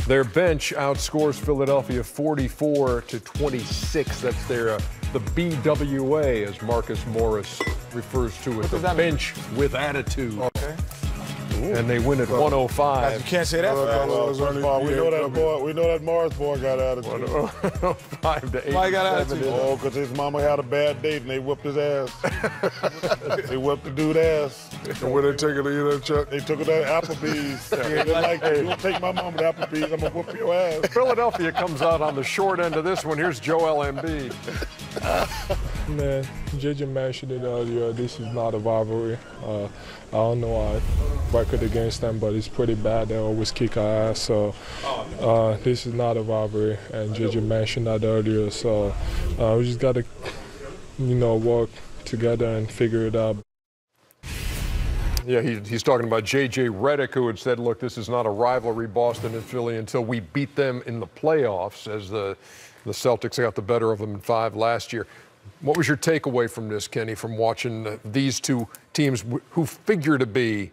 Their bench outscores Philadelphia 44-26. That's their the BWA, as Marcus Morris refers to it, the bench with attitude. Okay. Ooh. And they win at 105. You can't say that. We know that boy. We know that Morris boy got attitude. 105 to 8. Why he got attitude? Oh, because his mama had a bad date and they whipped his ass. They whipped the dude's ass. And where they take it to eat that, Chuck? They took it to Applebee's. They're like, you don't take my mama to Applebee's, I'm gonna whoop your ass. Philadelphia comes out on the short end of this one. Here's Joel Embiid. Man, JJ mentioned it earlier. This is not a rivalry. I don't know our record against them, but it's pretty bad. They always kick our ass. So this is not a rivalry, and JJ mentioned that earlier. So we just got to, work together and figure it out. Yeah, he's talking about J.J. Redick, who had said, look, this is not a rivalry, Boston and Philly, until we beat them in the playoffs, as the Celtics got the better of them in 5 last year. What was your takeaway from this, Kenny, from watching these two teams who figure to be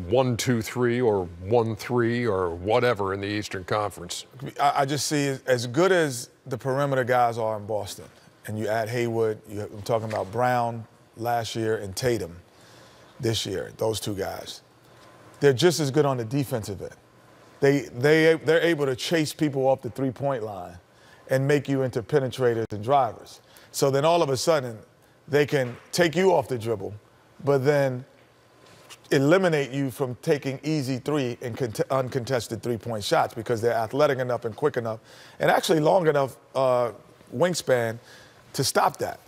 1-2-3 or 1-3 or whatever in the Eastern Conference? I just see as good as the perimeter guys are in Boston, and you add Haywood, I'm talking about Brown last year and Tatum this year, those two guys. They're just as good on the defensive end. They're able to chase people off the three-point line and make you into penetrators and drivers. So then all of a sudden, they can take you off the dribble, but then eliminate you from taking easy three and uncontested three-point shots because they're athletic enough and quick enough and actually long enough wingspan to stop that.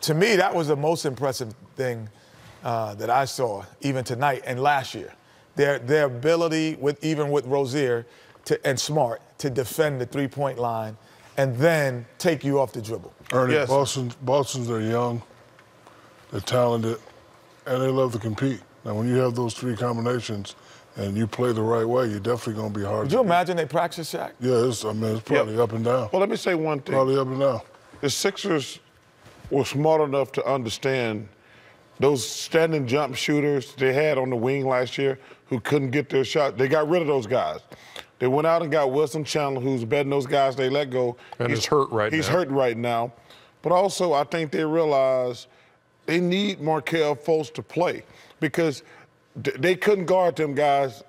To me, that was the most impressive thing that I saw even tonight and last year. Their ability, even with Rozier and Smart, to defend the three-point line and then take you off the dribble. Ernie, yes. Boston's they're young, they're talented, and they love to compete. Now, when you have those three combinations and you play the right way, you're definitely going to be hard Could to you beat. imagine they practice, Shaq? Yeah, it's probably up and down. Well, let me say one thing. Probably up and down. The Sixers were smart enough to understand those standing jump shooters they had on the wing last year who couldn't get their shot. They got rid of those guys. They went out and got Wilson Chandler, who's betting those guys they let go. And he's hurt right now. He's hurt right now. But also, I think they realize they need Markelle Fultz to play because they couldn't guard them guys.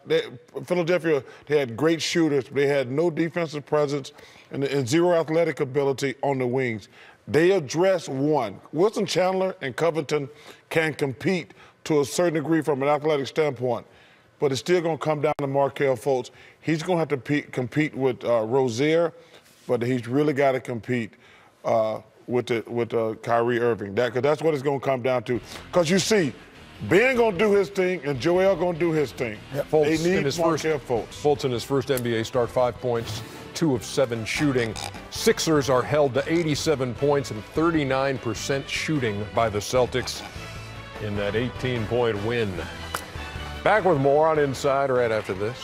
Philadelphia, they had great shooters. But they had no defensive presence and zero athletic ability on the wings. They address one. Wilson Chandler and Covington can compete to a certain degree from an athletic standpoint, but it's still going to come down to Markelle Fultz. He's going to have to compete with Rozier, but he's really got to compete with Kyrie Irving. Because that's what it's going to come down to. Because you see, Ben going to do his thing and Joel going to do his thing. Yep. They need Markelle Fultz. Fultz in his first NBA start, 5 points, 2 of 7 shooting. Sixers are held to 87 points and 39% shooting by the Celtics in that 18-point win. Back with more on Inside right after this.